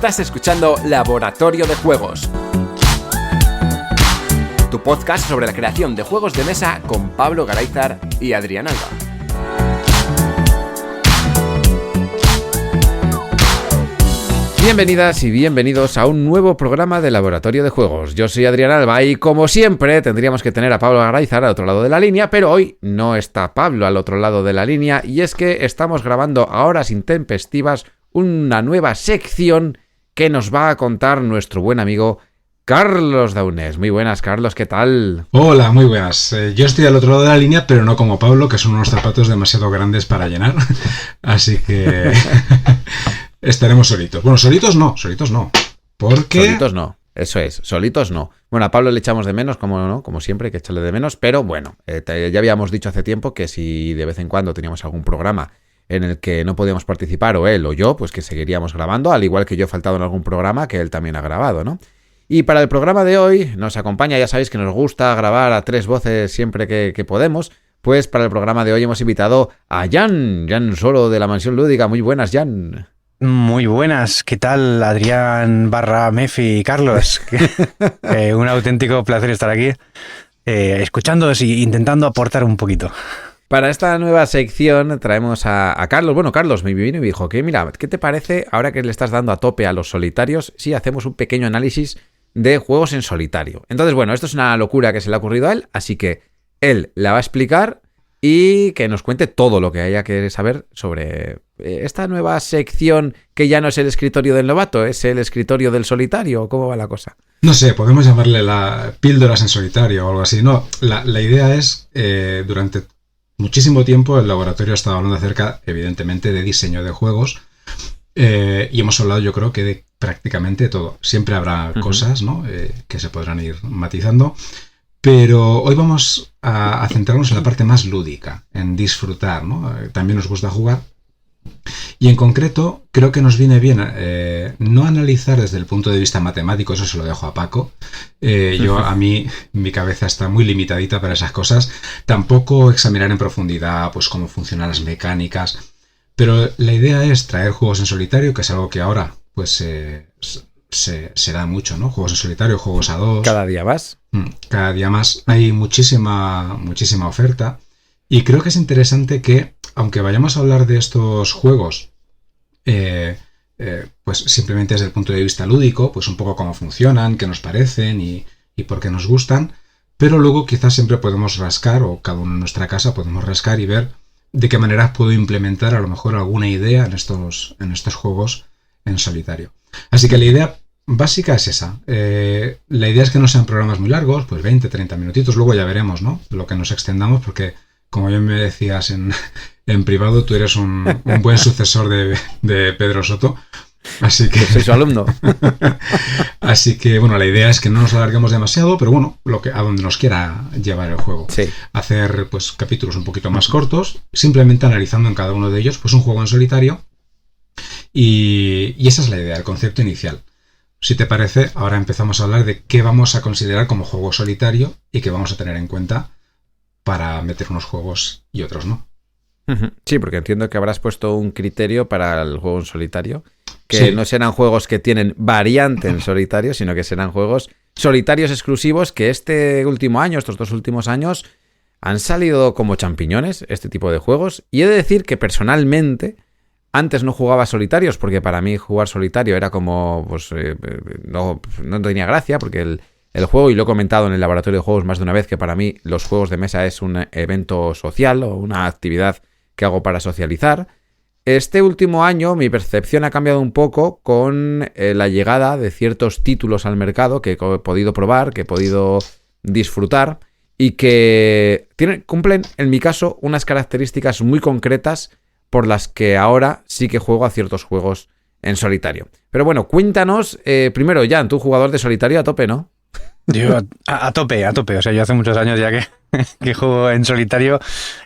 Estás escuchando Laboratorio de Juegos, tu podcast sobre la creación de juegos de mesa con Pablo Garayzar y Adrián Alba. Bienvenidas y bienvenidos a un nuevo programa de Laboratorio de Juegos. Yo soy Adrián Alba y, como siempre, tendríamos que tener a Pablo Garayzar al otro lado de la línea, pero hoy no está Pablo al otro lado de la línea, y es que estamos grabando a horas intempestivas una nueva sección que nos va a contar nuestro buen amigo Carlos Daunés. Muy buenas, Carlos, ¿qué tal? Hola, muy buenas. Yo estoy al otro lado de la línea, pero no como Pablo, que son unos zapatos demasiado grandes para llenar. Así que estaremos solitos. Bueno, solitos no. Porque... Solitos no, eso es, solitos no. Bueno, a Pablo le echamos de menos, como siempre, hay que echarle de menos, pero bueno, ya habíamos dicho hace tiempo que si de vez en cuando teníamos algún programa en el que no podíamos participar, o él o yo, pues que seguiríamos grabando, al igual que yo he faltado en algún programa que él también ha grabado, ¿no? Y para el programa de hoy nos acompaña, ya sabéis que nos gusta grabar a tres voces siempre que podemos, pues para el programa de hoy hemos invitado a Jan Solo de la Mansión Lúdica. Muy buenas, Jan. Muy buenas, ¿qué tal, Adrián / Mefi y Carlos? Un auténtico placer estar aquí, escuchándoos y intentando aportar un poquito. Para esta nueva sección traemos a Carlos. Bueno, Carlos me vino y me dijo que, mira, ¿qué te parece ahora que le estás dando a tope a los solitarios si hacemos un pequeño análisis de juegos en solitario? Entonces, bueno, esto es una locura que se le ha ocurrido a él, así que él la va a explicar y que nos cuente todo lo que haya que saber sobre esta nueva sección que ya no es el escritorio del novato, es el escritorio del solitario. ¿Cómo va la cosa? No sé, podemos llamarle la píldoras en solitario o algo así. No, la idea es, durante muchísimo tiempo el laboratorio ha estado hablando acerca, evidentemente, de diseño de juegos, y hemos hablado, yo creo, que de prácticamente todo. Siempre habrá cosas, ¿no?, que se podrán ir matizando, pero hoy vamos a centrarnos en la parte más lúdica, en disfrutar, ¿no? También nos gusta jugar, y en concreto creo que nos viene bien no analizar desde el punto de vista matemático, eso se lo dejo a Paco. A mí mi cabeza está muy limitadita para esas cosas. Tampoco examinar en profundidad pues cómo funcionan las mecánicas, pero la idea es traer juegos en solitario, que es algo que ahora pues se da mucho, ¿no? Juegos en solitario, juegos a dos. Cada día más. Cada día más. Hay muchísima oferta, y creo que es interesante que, aunque vayamos a hablar de estos juegos pues simplemente desde el punto de vista lúdico, pues un poco cómo funcionan, qué nos parecen y por qué nos gustan, pero luego quizás siempre podemos rascar, o cada uno en nuestra casa podemos rascar y ver de qué manera puedo implementar a lo mejor alguna idea en estos juegos en solitario. Así que la idea básica es esa. La idea es que no sean programas muy largos, pues 20-30 minutitos, luego ya veremos, ¿no?, lo que nos extendamos, porque como bien me decías en privado, tú eres un buen sucesor de Pedro Soto. Así que soy su alumno. Así que, bueno, la idea es que no nos alarguemos demasiado, pero bueno, a donde nos quiera llevar el juego. Sí. Hacer pues capítulos un poquito más cortos, simplemente analizando en cada uno de ellos pues un juego en solitario. Y esa es la idea, el concepto inicial. Si te parece, ahora empezamos a hablar de qué vamos a considerar como juego solitario y qué vamos a tener en cuenta para meter unos juegos y otros no. Sí, porque entiendo que habrás puesto un criterio para el juego en solitario, que sí, no serán juegos que tienen variante en solitario, sino que serán juegos solitarios exclusivos que estos 2 últimos años, han salido como champiñones, este tipo de juegos. Y he de decir que personalmente antes no jugaba solitarios, porque para mí jugar solitario era como, pues no tenía gracia, porque el juego, y lo he comentado en el laboratorio de juegos más de una vez, que para mí los juegos de mesa es un evento social o una actividad que hago para socializar. Este último año mi percepción ha cambiado un poco con la llegada de ciertos títulos al mercado que he podido probar, que he podido disfrutar y que cumplen, en mi caso, unas características muy concretas por las que ahora sí que juego a ciertos juegos en solitario. Pero bueno, cuéntanos, primero, Jan, tú jugador de solitario a tope, ¿no? Yo a tope. O sea, yo hace muchos años ya que juego en solitario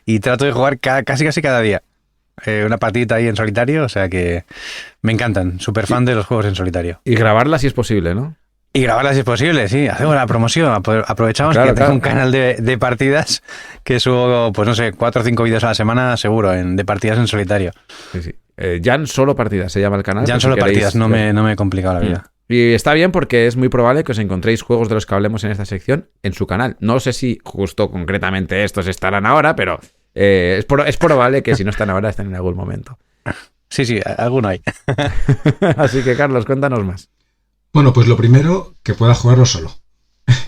y trato de jugar casi cada día. Una partidita ahí en solitario, o sea que me encantan. Súper fan de los juegos en solitario. Y grabarla si es posible, ¿no? Y grabarlas si es posible, sí. Hacemos la promoción. Aprovechamos Claro, que claro. tengo un canal de partidas que subo, pues no sé, 4 o 5 vídeos a la semana, seguro, de partidas en solitario. Sí, sí. Jan Solo Partidas se llama el canal. Ya por en si solo queréis partidas, no ver. me he complicado la vida. Y está bien porque es muy probable que os encontréis juegos de los que hablemos en esta sección en su canal. No sé si justo concretamente estos estarán ahora, pero es probable que si no están ahora, estén en algún momento. Sí, alguno hay. Así que, Carlos, cuéntanos más. Bueno, pues lo primero, que puedas jugarlo solo.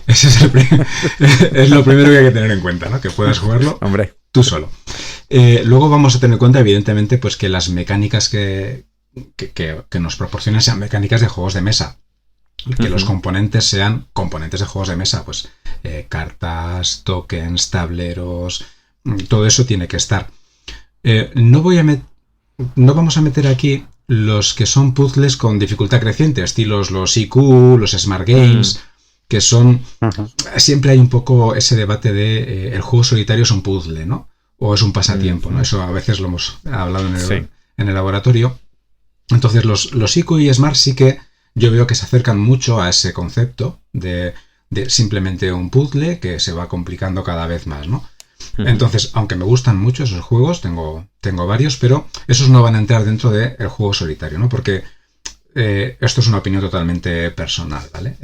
Ese es, es lo primero que hay que tener en cuenta, ¿no? Que puedas jugarlo Hombre. tú solo. Luego vamos a tener en cuenta, evidentemente, pues que las mecánicas que nos proporcionen sean mecánicas de juegos de mesa. Que los componentes sean componentes de juegos de mesa. Pues cartas, tokens, tableros, todo eso tiene que estar. No vamos a meter aquí los que son puzzles con dificultad creciente, estilos los IQ, los Smart Games, que son... Siempre hay un poco ese debate de el juego solitario es un puzzle, ¿no? O es un pasatiempo, ¿no? Eso a veces lo hemos hablado en el laboratorio. Entonces los IQ y Smart sí que yo veo que se acercan mucho a ese concepto de simplemente un puzzle que se va complicando cada vez más, ¿no? Entonces, aunque me gustan mucho esos juegos, tengo varios, pero esos no van a entrar dentro del juego solitario, ¿no? Porque esto es una opinión totalmente personal, ¿vale?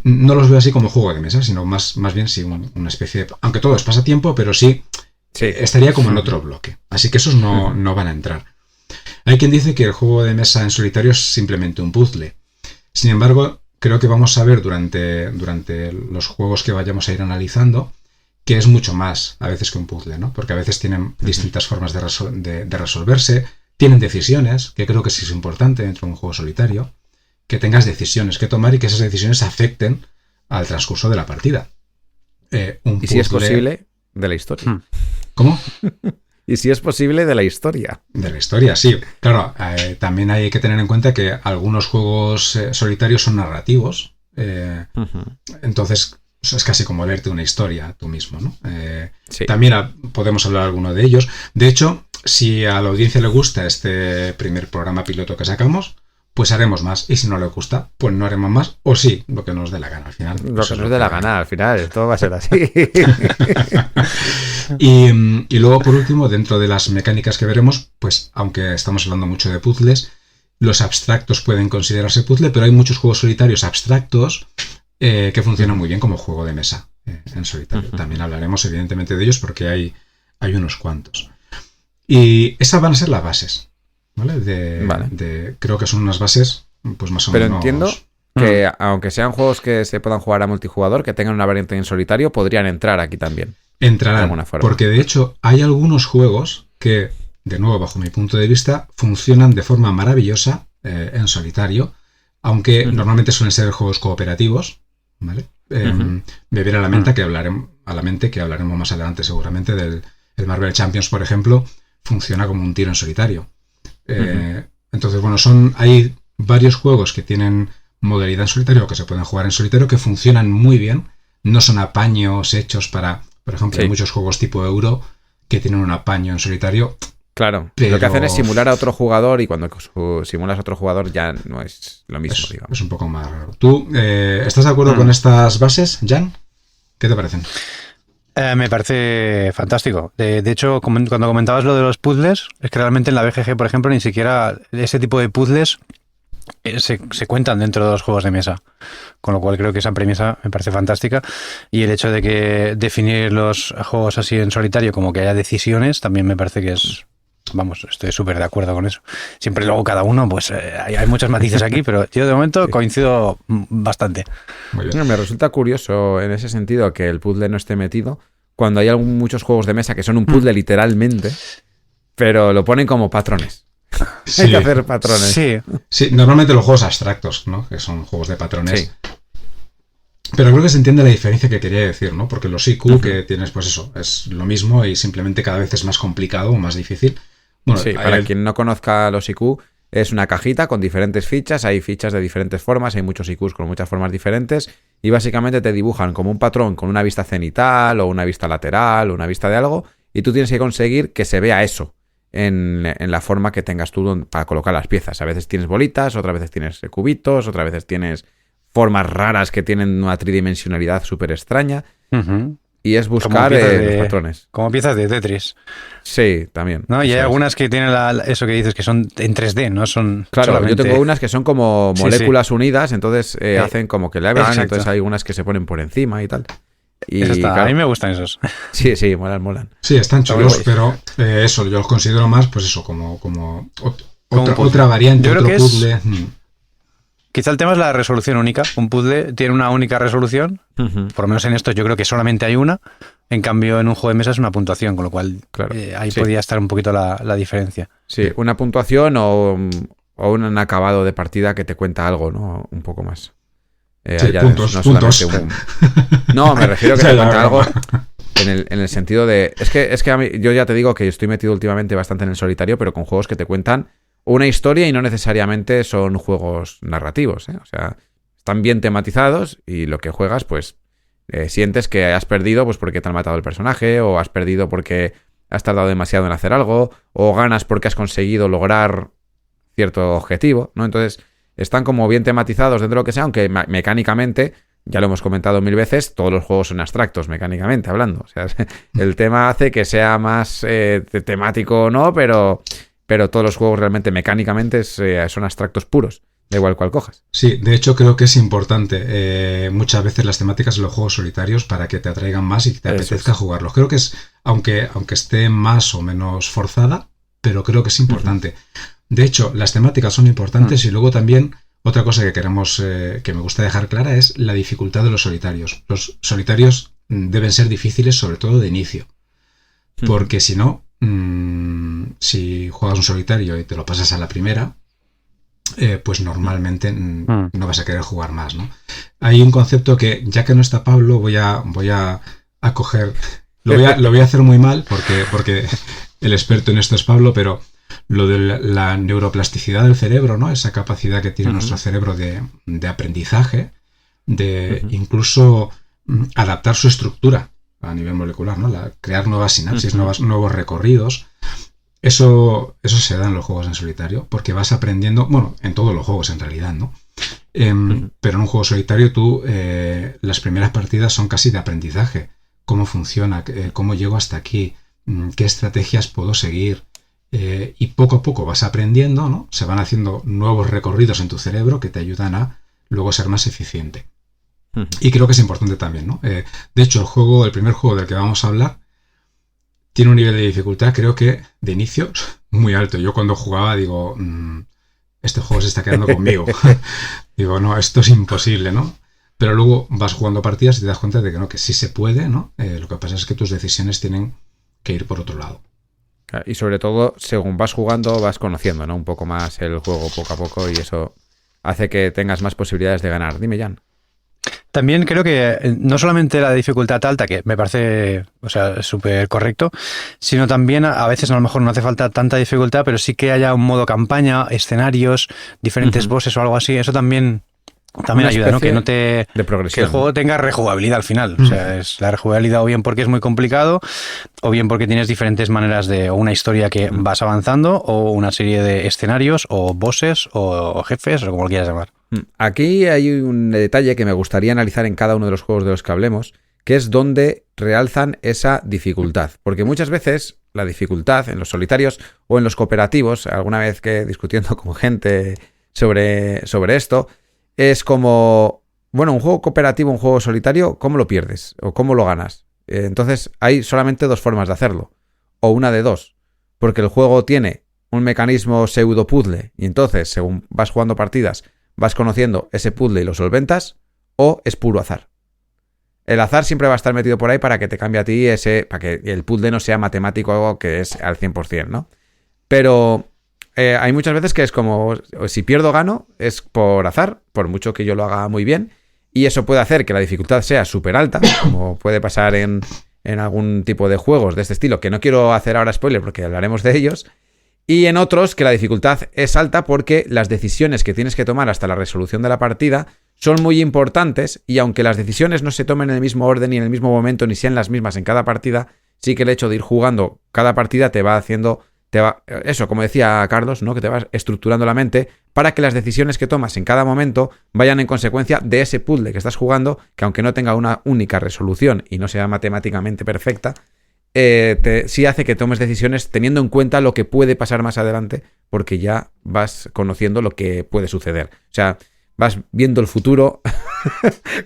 No los veo así como juego de mesa, sino más bien sí una especie de... Aunque todo es pasatiempo, pero sí estaría como en otro bloque. Así que esos no van a entrar. Hay quien dice que el juego de mesa en solitario es simplemente un puzzle. Sin embargo, creo que vamos a ver durante los juegos que vayamos a ir analizando que es mucho más a veces que un puzzle, ¿no? Porque a veces tienen distintas formas de resolverse, tienen decisiones, que creo que sí es importante dentro de un juego solitario, que tengas decisiones que tomar y que esas decisiones afecten al transcurso de la partida. Y si es posible, de la historia. ¿Cómo? Y si es posible, de la historia. De la historia, sí. Claro, también hay que tener en cuenta que algunos juegos solitarios son narrativos. Entonces es casi como leerte una historia tú mismo, ¿no? También podemos hablar alguno de ellos. De hecho, si a la audiencia le gusta este primer programa piloto que sacamos, pues haremos más. Y si no le gusta, pues no haremos más. O sí, lo que nos dé la gana al final. Lo que nos dé la gana al final. Esto va a ser así. Y luego, por último, dentro de las mecánicas que veremos, pues aunque estamos hablando mucho de puzzles, los abstractos pueden considerarse puzzle, pero hay muchos juegos solitarios abstractos que funcionan muy bien como juego de mesa en solitario. También hablaremos evidentemente de ellos porque hay unos cuantos. Y esas van a ser las bases, ¿vale? Creo que son unas bases pues más o menos... Pero entiendo que aunque sean juegos que se puedan jugar a multijugador, que tengan una variante en solitario, podrían entrar aquí también. Entrarán, porque de hecho hay algunos juegos que, de nuevo bajo mi punto de vista, funcionan de forma maravillosa en solitario, aunque normalmente suelen ser juegos cooperativos, ¿vale? Me viene a la mente que hablaremos más adelante seguramente del el Marvel Champions, por ejemplo, funciona como un tiro en solitario. Entonces, bueno, hay varios juegos que tienen modalidad en solitario o que se pueden jugar en solitario que funcionan muy bien, no son apaños hechos para... Por ejemplo, hay muchos juegos tipo Euro que tienen un apaño en solitario. Claro, pero... lo que hacen es simular a otro jugador y cuando simulas a otro jugador ya no es lo mismo, digamos. Es un poco más raro. ¿Tú estás de acuerdo con estas bases, Jan? ¿Qué te parecen? Me parece fantástico. De hecho, cuando comentabas lo de los puzzles, es que realmente en la BGG, por ejemplo, ni siquiera ese tipo de puzzles se cuentan dentro de los juegos de mesa, con lo cual creo que esa premisa me parece fantástica, y el hecho de que definir los juegos así en solitario como que haya decisiones también me parece que es, vamos, estoy súper de acuerdo con eso. Siempre luego cada uno, pues hay muchos matices aquí, pero yo de momento coincido bastante. Muy bien. Me resulta curioso en ese sentido que el puzzle no esté metido cuando hay muchos juegos de mesa que son un puzzle literalmente, pero lo ponen como patrones. Sí. Hay que hacer patrones. Sí, normalmente los juegos abstractos, ¿no? Que son juegos de patrones. Sí. Pero creo que se entiende la diferencia que quería decir, ¿no? Porque los IQ que tienes, pues eso, es lo mismo y simplemente cada vez es más complicado o más difícil. Bueno, sí, para quien no conozca los IQ, es una cajita con diferentes fichas, hay fichas de diferentes formas, hay muchos IQs con muchas formas diferentes y básicamente te dibujan como un patrón con una vista cenital o una vista lateral o una vista de algo y tú tienes que conseguir que se vea eso en la forma que tengas tú para colocar las piezas. A veces tienes bolitas, otras veces tienes cubitos, otras veces tienes formas raras que tienen una tridimensionalidad súper extraña. Ujú. Y es buscar los patrones. Como piezas de Tetris. Sí, también. ¿No? Y hay Eso es. algunas que tienen eso que dices, que son en 3D, no son Claro, solamente... yo tengo unas que son como Sí, moléculas unidas, entonces hacen como que le abran, exacto. entonces hay unas que se ponen por encima y tal. Y Eso está. claro, A mí me gustan esos. sí, molan. Sí, están Está muy chulos, guay. pero eso, yo los considero más, pues eso, como Como puzzle. otra variante, Yo creo otro que es- puzzle. Quizá el tema es la resolución única. Un puzzle tiene una única resolución. Ujú. Por lo menos en esto yo creo que solamente hay una. En cambio, en un juego de mesa es una puntuación, con lo cual Claro, ahí sí. podía estar un poquito la diferencia. Sí, una puntuación o un acabado de partida que te cuenta algo, ¿no? Un poco más. Sí, Allá puntos, no puntos. solamente No, me refiero a que Ya, te ya, cuenta broma. algo en el sentido de... Es que a mí, yo ya te digo que estoy metido últimamente bastante en el solitario, pero con juegos que te cuentan una historia y no necesariamente son juegos narrativos, ¿eh? O sea, están bien tematizados y lo que juegas, pues, sientes que has perdido pues porque te han matado el personaje, o has perdido porque has tardado demasiado en hacer algo, o ganas porque has conseguido lograr cierto objetivo, ¿no? Entonces, están como bien tematizados dentro de lo que sea, aunque mecánicamente, ya lo hemos comentado 1000 veces, todos los juegos son abstractos, mecánicamente hablando. O sea, el tema hace que sea más temático o no, pero todos los juegos realmente mecánicamente son abstractos puros, da igual cual cojas. Sí, de hecho creo que es importante muchas veces las temáticas de los juegos solitarios para que te atraigan más y que te Eso apetezca es. jugarlos. Creo que es, aunque esté más o menos forzada, pero creo que es importante. De hecho, las temáticas son importantes y luego también otra cosa que queremos, que me gusta dejar clara es la dificultad de los solitarios. Los solitarios deben ser difíciles, sobre todo de inicio, porque si no, si juegas un solitario y te lo pasas a la primera, pues normalmente no vas a querer jugar más, ¿no? Hay un concepto que, ya que no está Pablo, voy a coger... Lo voy a hacer muy mal porque el experto en esto es Pablo, pero lo de la neuroplasticidad del cerebro, ¿no? Esa capacidad que tiene nuestro cerebro de aprendizaje, de incluso adaptar su estructura a nivel molecular, ¿no? Crear nuevas sinapsis, nuevos recorridos. Eso se da en los juegos en solitario, porque vas aprendiendo, bueno, en todos los juegos en realidad, ¿no? Pero en un juego solitario tú, las primeras partidas son casi de aprendizaje. Cómo funciona, cómo llego hasta aquí, qué estrategias puedo seguir. Y poco a poco vas aprendiendo, ¿no? Se van haciendo nuevos recorridos en tu cerebro que te ayudan a luego ser más eficiente. Y creo que es importante también, ¿no? De hecho, el primer juego del que vamos a hablar, tiene un nivel de dificultad, creo que de inicio, muy alto. Yo cuando jugaba digo, este juego se está quedando conmigo. Digo, no, esto es imposible, ¿no? Pero luego vas jugando partidas y te das cuenta de que no, que sí se puede, ¿no? Lo que pasa es que tus decisiones tienen que ir por otro lado. Y sobre todo, según vas jugando, vas conociendo, ¿no? Un poco más el juego poco a poco, y eso hace que tengas más posibilidades de ganar. Dime, Jan. También creo que no solamente la dificultad alta, que me parece, o sea, súper correcto, sino también a veces a lo mejor no hace falta tanta dificultad, pero sí que haya un modo campaña, escenarios, diferentes bosses o algo así. Eso también ayuda, ¿no? Que no te de progresión, que el juego tenga rejugabilidad al final. O sea, es la rejugabilidad o bien porque es muy complicado, o bien porque tienes diferentes maneras o una historia que vas avanzando, o una serie de escenarios, o bosses, o jefes, o como lo quieras llamar. Aquí hay un detalle que me gustaría analizar en cada uno de los juegos de los que hablemos, que es donde realzan esa dificultad. Porque muchas veces la dificultad en los solitarios o en los cooperativos, alguna vez que discutiendo con gente sobre esto, es como, bueno, un juego cooperativo, un juego solitario, ¿cómo lo pierdes? ¿O cómo lo ganas? Entonces hay solamente dos formas de hacerlo. O una de dos. Porque el juego tiene un mecanismo pseudo puzzle y entonces, según vas jugando partidas, vas conociendo ese puzzle y lo solventas, o es puro azar. El azar siempre va a estar metido por ahí para que te cambie a ti para que el puzzle no sea matemático, que es al 100%, ¿no? Pero hay muchas veces que es como, si pierdo gano, es por azar, por mucho que yo lo haga muy bien, y eso puede hacer que la dificultad sea súper alta, como puede pasar en algún tipo de juegos de este estilo, que no quiero hacer ahora spoiler porque hablaremos de ellos, y en otros que la dificultad es alta porque las decisiones que tienes que tomar hasta la resolución de la partida son muy importantes, y aunque las decisiones no se tomen en el mismo orden ni en el mismo momento ni sean las mismas en cada partida, sí que el hecho de ir jugando cada partida te va haciendo eso, como decía Carlos, ¿no? Que te vas estructurando la mente para que las decisiones que tomas en cada momento vayan en consecuencia de ese puzzle que estás jugando, que aunque no tenga una única resolución y no sea matemáticamente perfecta, sí hace que tomes decisiones teniendo en cuenta lo que puede pasar más adelante, porque ya vas conociendo lo que puede suceder. O sea, vas viendo el futuro.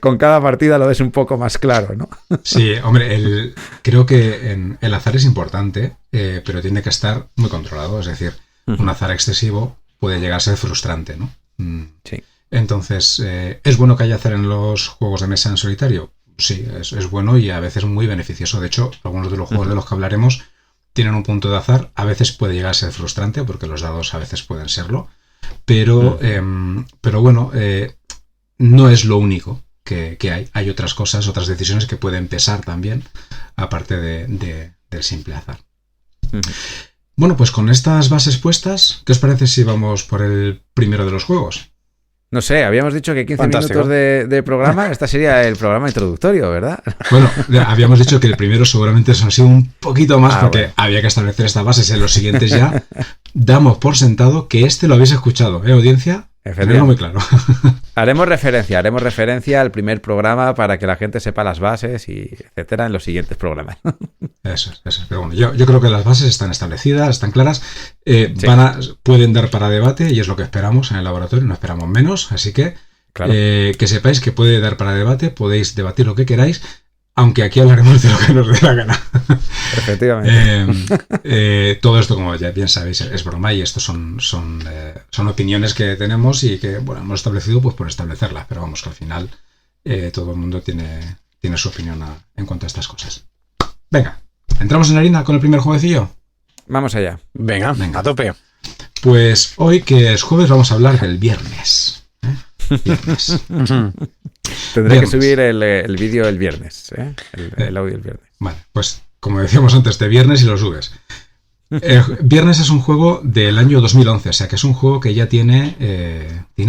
Con cada partida lo ves un poco más claro, ¿no? Sí, hombre, creo que el azar es importante, pero tiene que estar muy controlado. Es decir, un azar excesivo puede llegar a ser frustrante, ¿no? Sí. Entonces, ¿es bueno que haya azar en los juegos de mesa en solitario? Sí, es bueno y a veces muy beneficioso. De hecho, algunos de los juegos de los que hablaremos tienen un punto de azar. A veces puede llegar a ser frustrante, porque los dados a veces pueden serlo. Pero bueno, no es lo único que hay. Hay otras cosas, otras decisiones que pueden pesar también, aparte del simple azar. Bueno, pues con estas bases puestas, ¿qué os parece si vamos por el primero de los juegos? No sé, habíamos dicho que 15 Fantástico. minutos de programa. Este sería el programa introductorio, ¿verdad? Bueno, habíamos dicho que el primero seguramente eso ha sido un poquito más, porque bueno, había que establecer estas bases. En los siguientes ya damos por sentado que este lo habéis escuchado, audiencia. Tenerlo muy claro. Haremos referencia al primer programa para que la gente sepa las bases y etcétera en los siguientes programas. Eso es. Pero bueno, yo creo que las bases están establecidas, están claras, Sí. pueden dar para debate y es lo que esperamos en el laboratorio, no esperamos menos, así que Claro. que sepáis que puede dar para debate, podéis debatir lo que queráis, aunque aquí hablaremos de lo que nos dé la gana. Efectivamente. Todo esto, como ya bien sabéis, es broma y esto son opiniones que tenemos y que bueno, hemos establecido pues por establecerlas, pero vamos que al final todo el mundo tiene su opinión en cuanto a estas cosas. Venga, ¿entramos en harina con el primer jueguecillo? Vamos allá. Venga, a tope. Pues hoy, que es jueves, vamos a hablar del viernes. Viernes. Tendré que Viernes. subir el vídeo el viernes, el audio el viernes. Vale, pues como decíamos antes, de viernes y lo subes. Viernes es un juego del año 2011, o sea que es un juego que ya tiene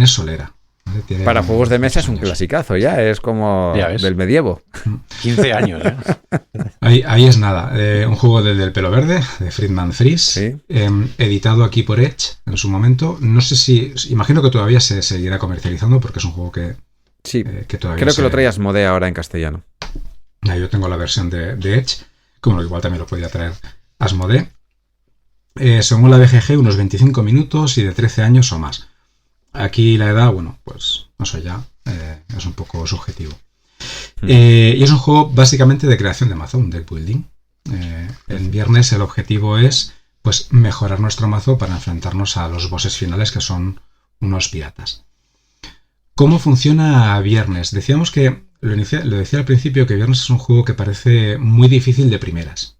solera. ¿Vale? Tiene Para juegos de mesa es un años. clasicazo ya, es como Ya ves. del medievo. 15 años, ¿eh? Ahí es nada. Un juego del pelo verde, de Friedman Fries, Sí. editado aquí por Edge en su momento. No sé si... Imagino que todavía se seguirá comercializando porque es un juego que Sí, todavía creo que lo trae Asmodee ahora en castellano. Yo tengo la versión de Edge, como igual también lo podía traer Asmodee. Según la BGG, unos 25 minutos y de 13 años o más. Aquí la edad, bueno, pues eso ya es un poco subjetivo. Y es un juego básicamente de creación de mazo, un deck building. En viernes el objetivo es pues mejorar nuestro mazo para enfrentarnos a los bosses finales, que son unos piratas. ¿Cómo funciona Viernes? Decíamos que, lo decía al principio, que Viernes es un juego que parece muy difícil de primeras.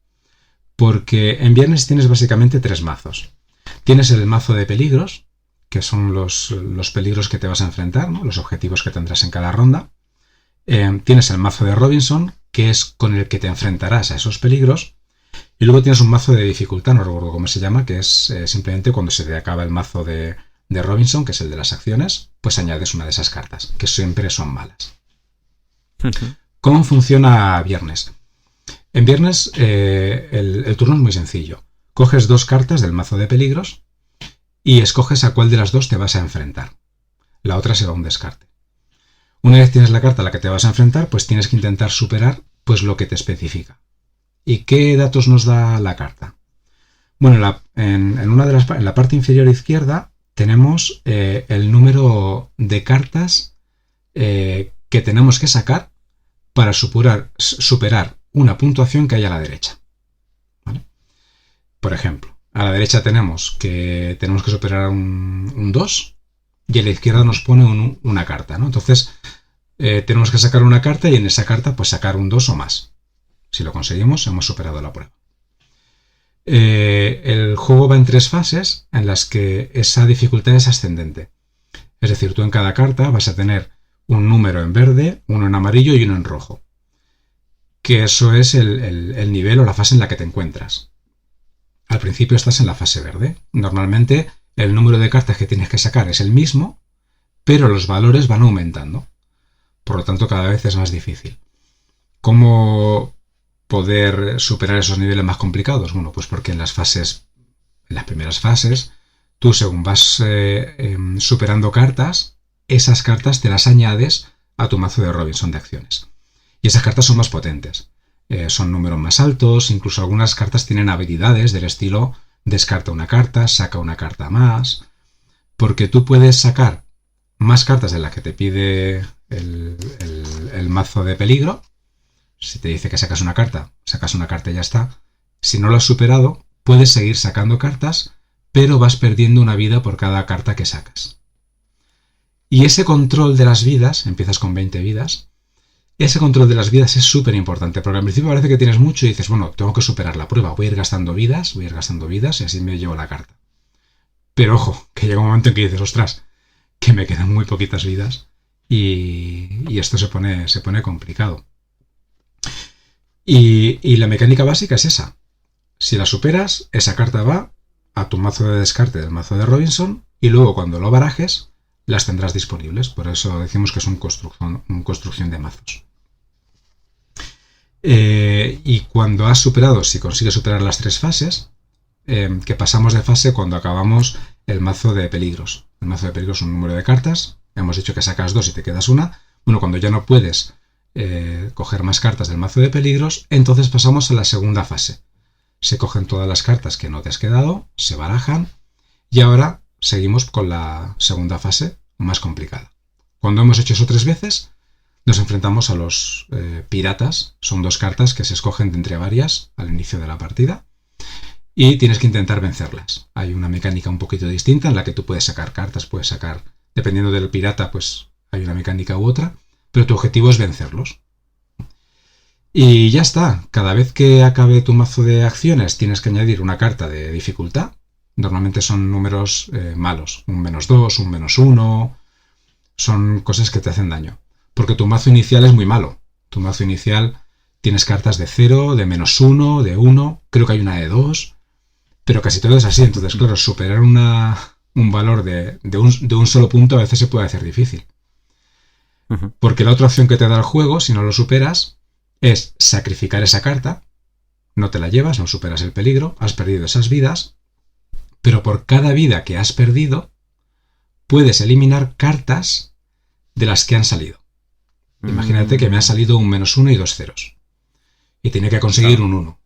Porque en Viernes tienes básicamente tres mazos. Tienes el mazo de peligros, que son los peligros que te vas a enfrentar, ¿no? Los objetivos que tendrás en cada ronda. Tienes el mazo de Robinson, que es con el que te enfrentarás a esos peligros. Y luego tienes un mazo de dificultad, no recuerdo cómo se llama, que es simplemente cuando se te acaba el mazo de Robinson, que es el de las acciones, pues añades una de esas cartas, que siempre son malas. ¿Cómo funciona Viernes? En Viernes el turno es muy sencillo. Coges dos cartas del mazo de peligros y escoges a cuál de las dos te vas a enfrentar. La otra se va a un descarte. Una vez tienes la carta a la que te vas a enfrentar, pues tienes que intentar superar pues lo que te especifica. ¿Y qué datos nos da la carta? Bueno, en la parte inferior izquierda tenemos el número de cartas que tenemos que sacar para superar una puntuación que hay a la derecha. ¿Vale? Por ejemplo, a la derecha tenemos que superar un 2 y a la izquierda nos pone una carta, ¿no? Entonces tenemos que sacar una carta y en esa carta pues sacar un 2 o más. Si lo conseguimos, hemos superado la prueba. El juego va en tres fases en las que esa dificultad es ascendente. Es decir, tú en cada carta vas a tener un número en verde, uno en amarillo y uno en rojo. Que eso es el nivel o la fase en la que te encuentras. Al principio estás en la fase verde. Normalmente el número de cartas que tienes que sacar es el mismo, pero los valores van aumentando. Por lo tanto, cada vez es más difícil. ¿Cómo poder superar esos niveles más complicados? Bueno, pues porque en las fases en las primeras fases, tú según vas superando cartas, esas cartas te las añades a tu mazo de Robinson de acciones. Y esas cartas son más potentes. Son números más altos, incluso algunas cartas tienen habilidades del estilo descarta una carta, saca una carta más, porque tú puedes sacar más cartas de las que te pide el mazo de peligro. Si te dice que sacas una carta y ya está. Si no lo has superado, puedes seguir sacando cartas, pero vas perdiendo una vida por cada carta que sacas. Y ese control de las vidas, empiezas con 20 vidas, ese control de las vidas es súper importante, porque al principio parece que tienes mucho y dices, bueno, tengo que superar la prueba, voy a ir gastando vidas y así me llevo la carta. Pero ojo, que llega un momento en que dices, ostras, que me quedan muy poquitas vidas y esto se pone complicado. Y la mecánica básica es esa. Si la superas, esa carta va a tu mazo de descarte del mazo de Robinson y luego cuando lo barajes, las tendrás disponibles. Por eso decimos que es un construcción de mazos. Y cuando has superado, si consigues superar las 3 fases, que pasamos de fase cuando acabamos el mazo de peligros. El mazo de peligros es un número de cartas. Hemos dicho que sacas 2 y te quedas una. Bueno, cuando ya no puedes coger más cartas del mazo de peligros, entonces pasamos a la segunda fase. Se cogen todas las cartas que no te has quedado, se barajan y ahora seguimos con la segunda fase más complicada. Cuando hemos hecho eso 3 veces, nos enfrentamos a los piratas. Son 2 cartas que se escogen de entre varias al inicio de la partida y tienes que intentar vencerlas. Hay una mecánica un poquito distinta en la que tú puedes sacar cartas, dependiendo del pirata, pues hay una mecánica u otra, pero tu objetivo es vencerlos. Y ya está. Cada vez que acabe tu mazo de acciones tienes que añadir una carta de dificultad. Normalmente son números malos. Un -2, un -1. Son cosas que te hacen daño. Porque tu mazo inicial es muy malo. Tu mazo inicial tienes cartas de 0, de -1, de 1. Creo que hay una de 2. Pero casi todo es así. Entonces, claro, superar un valor de un solo punto a veces se puede hacer difícil. Porque la otra opción que te da el juego, si no lo superas, es sacrificar esa carta. No te la llevas, no superas el peligro, has perdido esas vidas, pero por cada vida que has perdido, puedes eliminar cartas de las que han salido. Imagínate que me ha salido un -1 y 2 ceros. Y tenía que conseguir un 1.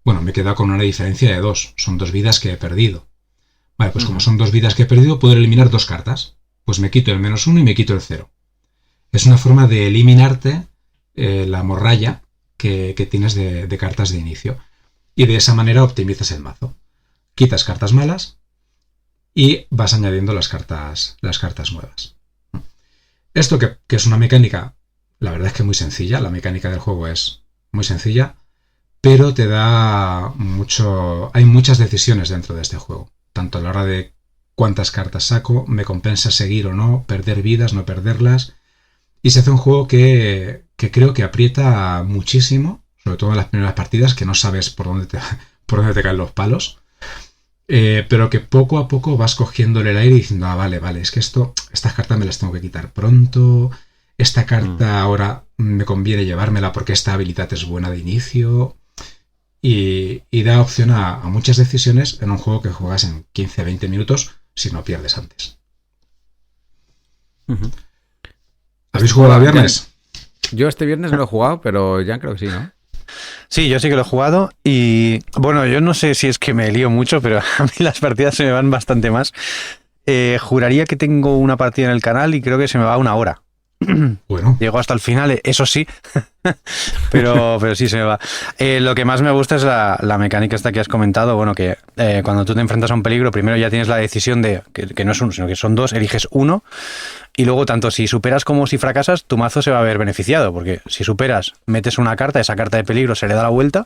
Bueno, me he quedado con una diferencia de 2. Son 2 vidas que he perdido. Vale, pues como son 2 vidas que he perdido, puedo eliminar 2 cartas. Pues me quito el -1 y me quito el 0. Es una forma de eliminarte la morralla que tienes de cartas de inicio. Y de esa manera optimizas el mazo. Quitas cartas malas y vas añadiendo las cartas nuevas. Esto que es una mecánica, la verdad es que muy sencilla. La mecánica del juego es muy sencilla, pero te da mucho. Hay muchas decisiones dentro de este juego. Tanto a la hora de cuántas cartas saco, me compensa seguir o no, perder vidas, no perderlas. Y se hace un juego que creo que aprieta muchísimo, sobre todo en las primeras partidas, que no sabes por dónde te caen los palos, pero que poco a poco vas cogiéndole el aire y diciendo, vale, es que estas cartas me las tengo que quitar pronto, esta carta ahora me conviene llevármela porque esta habilidad es buena de inicio, y da opción a muchas decisiones en un juego que juegas en 15-20 minutos si no pierdes antes. ¿Habéis jugado el viernes? Yo este viernes no lo he jugado, pero ya creo que sí, ¿no? Sí, yo sí que lo he jugado y bueno, yo no sé si es que me lío mucho, pero a mí las partidas se me van bastante más. Juraría que tengo una partida en el canal y creo que se me va 1 hora. Bueno. Llego hasta el final, eso sí, pero sí se me va. Lo que más me gusta es la mecánica esta que has comentado, bueno, que cuando tú te enfrentas a un peligro, primero ya tienes la decisión de que no es uno, sino que son 2, eliges uno, y luego tanto si superas como si fracasas, tu mazo se va a ver beneficiado, porque si superas, metes una carta, esa carta de peligro se le da la vuelta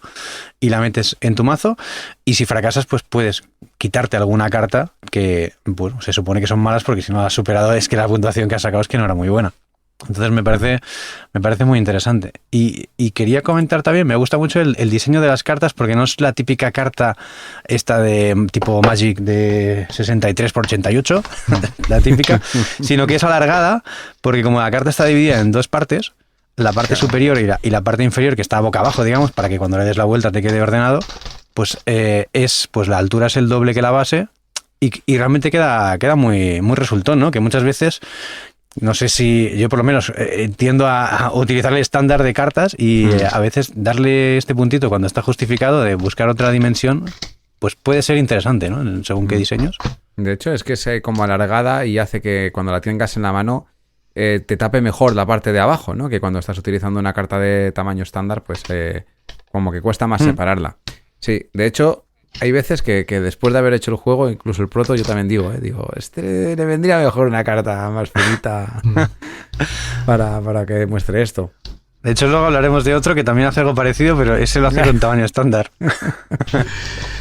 y la metes en tu mazo, y si fracasas, pues puedes quitarte alguna carta que, bueno, se supone que son malas, porque si no la has superado es que la puntuación que has sacado es que no era muy buena. Entonces me parece muy interesante. Y quería comentar también, me gusta mucho el diseño de las cartas, porque no es la típica carta esta de tipo Magic de 63×88, la típica, sino que es alargada, porque como la carta está dividida en 2 partes, la parte superior y la parte inferior, que está boca abajo, digamos, para que cuando le des la vuelta te quede ordenado, pues pues la altura es el doble que la base y realmente queda muy, muy resultón, ¿no? Que muchas veces, no sé si yo por lo menos tiendo a utilizar el estándar de cartas y a veces darle este puntito cuando está justificado de buscar otra dimensión, pues puede ser interesante, ¿no? Según qué diseños. De hecho, es que es como alargada y hace que cuando la tengas en la mano te tape mejor la parte de abajo, ¿no? Que cuando estás utilizando una carta de tamaño estándar, pues como que cuesta más separarla. Sí, de hecho, hay veces que después de haber hecho el juego, incluso el proto, yo también digo, le vendría mejor una carta más finita para que muestre esto. De hecho, luego hablaremos de otro que también hace algo parecido, pero ese lo hace con tamaño estándar.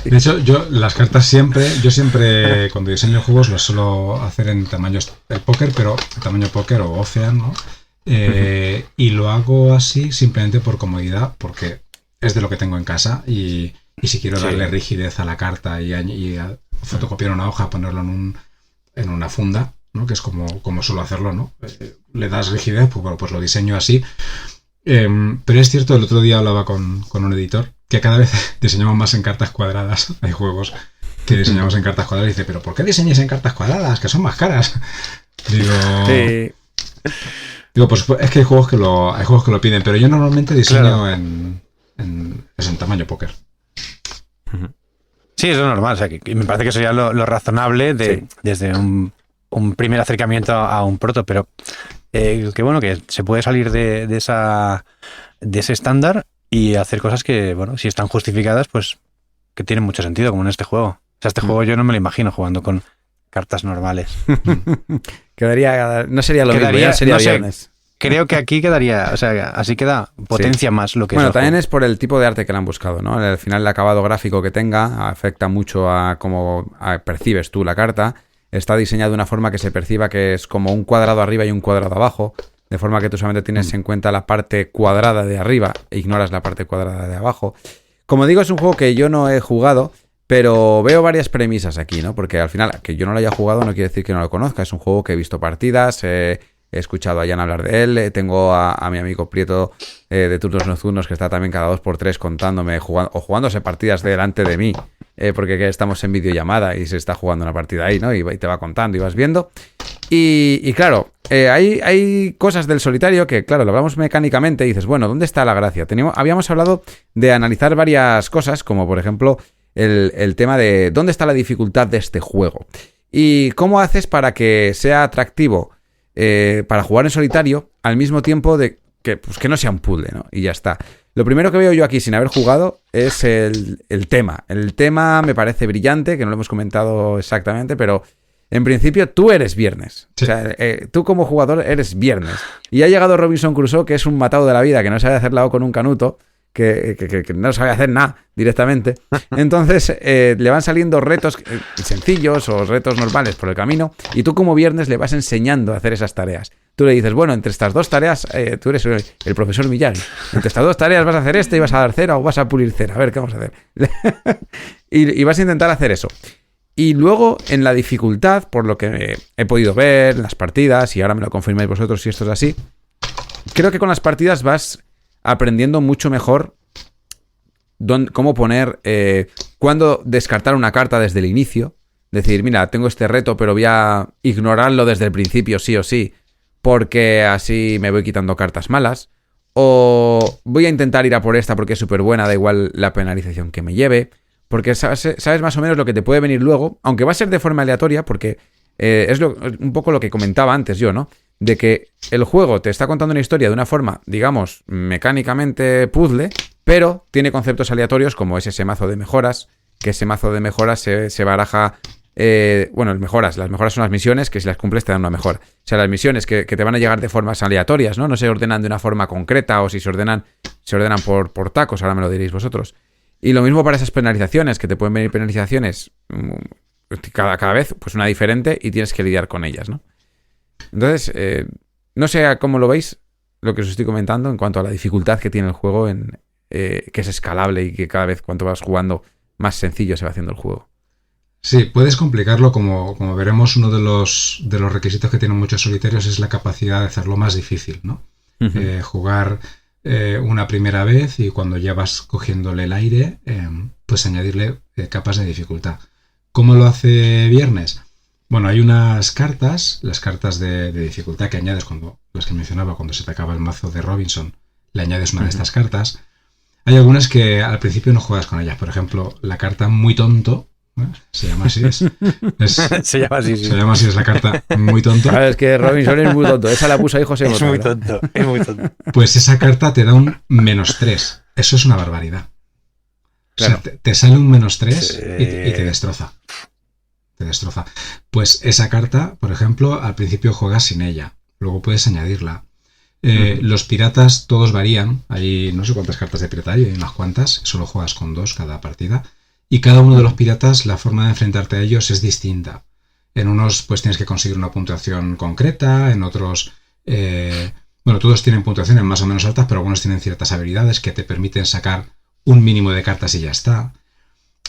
De hecho, yo siempre cuando diseño juegos los suelo hacer en tamaños el póker, pero tamaño póker o Ocean, ¿no? Y lo hago así simplemente por comodidad, porque es de lo que tengo en casa y si quiero darle rigidez a la carta y fotocopiar una hoja, ponerlo en una funda, ¿no? Que es como suelo hacerlo, ¿no? Le das rigidez, pues bueno, pues lo diseño así. Pero es cierto, el otro día hablaba con un editor que cada vez diseñamos más en cartas cuadradas. Hay juegos que diseñamos en cartas cuadradas y dice, ¿pero por qué diseñas en cartas cuadradas? Que son más caras. Digo, pues es que hay juegos que lo piden, pero yo normalmente diseño en tamaño póker. Sí, eso es normal. O sea, que me parece que sería lo razonable desde un primer acercamiento a un proto, pero que bueno, que se puede salir de ese estándar y hacer cosas que, bueno, si están justificadas, pues que tienen mucho sentido, como en este juego. O sea, este juego yo no me lo imagino jugando con cartas normales. No sería lo mismo, ya sería viernes. Creo que aquí quedaría, o sea, así queda, potencia más lo que bueno, es. Bueno, también es por el tipo de arte que le han buscado, ¿no? Al final el acabado gráfico que tenga afecta mucho a cómo percibes tú la carta. Está diseñado de una forma que se perciba que es como un cuadrado arriba y un cuadrado abajo, de forma que tú solamente tienes en cuenta la parte cuadrada de arriba e ignoras la parte cuadrada de abajo. Como digo, es un juego que yo no he jugado, pero veo varias premisas aquí, ¿no? Porque al final, que yo no lo haya jugado no quiere decir que no lo conozca. Es un juego que he visto partidas, he escuchado a Jan hablar de él, tengo a mi amigo Prieto de Turnos Nocturnos que está también cada 2x3 contándome o jugándose partidas delante de mí, porque estamos en videollamada y se está jugando una partida ahí, ¿no? Y te va contando y vas viendo. Y claro, hay cosas del solitario que, claro, lo hablamos mecánicamente y dices, bueno, ¿dónde está la gracia? Habíamos hablado de analizar varias cosas, como por ejemplo el tema de dónde está la dificultad de este juego y cómo haces para que sea atractivo para jugar en solitario al mismo tiempo de que no sea un puzzle, ¿no? Y ya está. Lo primero que veo yo aquí sin haber jugado es el tema. El tema me parece brillante, que no lo hemos comentado exactamente, pero en principio tú eres Viernes. Sí. O sea, tú como jugador eres Viernes. Y ha llegado Robinson Crusoe, que es un matado de la vida, que no sabe hacer lado con un canuto, que no sabe hacer nada directamente. Entonces le van saliendo retos sencillos o retos normales por el camino y tú como Viernes le vas enseñando a hacer esas tareas. Tú le dices, bueno, entre estas dos tareas tú eres el profesor Miyagi. Entre estas dos tareas vas a hacer esta y vas a dar cera o vas a pulir cera. A ver, ¿qué vamos a hacer? y vas a intentar hacer eso. Y luego en la dificultad, por lo que he podido ver en las partidas, y ahora me lo confirmáis vosotros si esto es así, creo que con las partidas vas aprendiendo mucho mejor cómo poner, cuándo descartar una carta desde el inicio. Decir, mira, tengo este reto, pero voy a ignorarlo desde el principio sí o sí, porque así me voy quitando cartas malas. O voy a intentar ir a por esta porque es súper buena, da igual la penalización que me lleve. Porque sabes más o menos lo que te puede venir luego, aunque va a ser de forma aleatoria, porque es un poco lo que comentaba antes yo, ¿no? De que el juego te está contando una historia de una forma, digamos, mecánicamente puzzle, pero tiene conceptos aleatorios como ese mazo de mejoras, que ese mazo de mejoras se baraja... las mejoras son las misiones, que si las cumples te dan una mejora. O sea, las misiones que te van a llegar de formas aleatorias, ¿no? No se ordenan de una forma concreta o si se ordenan por tacos, ahora me lo diréis vosotros. Y lo mismo para esas penalizaciones, que te pueden venir penalizaciones cada vez, pues una diferente y tienes que lidiar con ellas, ¿no? Entonces, no sé cómo lo veis, lo que os estoy comentando en cuanto a la dificultad que tiene el juego, que es escalable y que cada vez cuanto vas jugando más sencillo se va haciendo el juego. Sí, puedes complicarlo, como veremos, uno de los requisitos que tienen muchos solitarios es la capacidad de hacerlo más difícil, ¿no? Uh-huh. Jugar una primera vez y cuando ya vas cogiéndole el aire, pues añadirle capas de dificultad. ¿Cómo lo hace Viernes? Bueno, hay unas cartas, las cartas de dificultad que añades las que mencionaba, cuando se te acaba el mazo de Robinson, le añades una de estas cartas. Hay algunas que al principio no juegas con ellas. Por ejemplo, la carta Muy Tonto, ¿eh? Se llama así. Se llama así, sí. Se llama así, es la carta Muy Tonto. Claro, es que Robinson es muy tonto. Esa la puso ahí José Es Mota, muy ¿no? tonto, es muy tonto. Pues esa carta te da un -3. Eso es una barbaridad. Claro. O sea, te sale un -3 Sí. y te destroza. Te destroza. Pues esa carta, por ejemplo, al principio juegas sin ella. Luego puedes añadirla. Los piratas todos varían. Hay no sé cuántas cartas de pirata hay unas cuantas. Solo juegas con 2 cada partida. Y cada uno de los piratas, la forma de enfrentarte a ellos es distinta. En unos pues tienes que conseguir una puntuación concreta. En otros... bueno, todos tienen puntuaciones más o menos altas, pero algunos tienen ciertas habilidades que te permiten sacar un mínimo de cartas y ya está.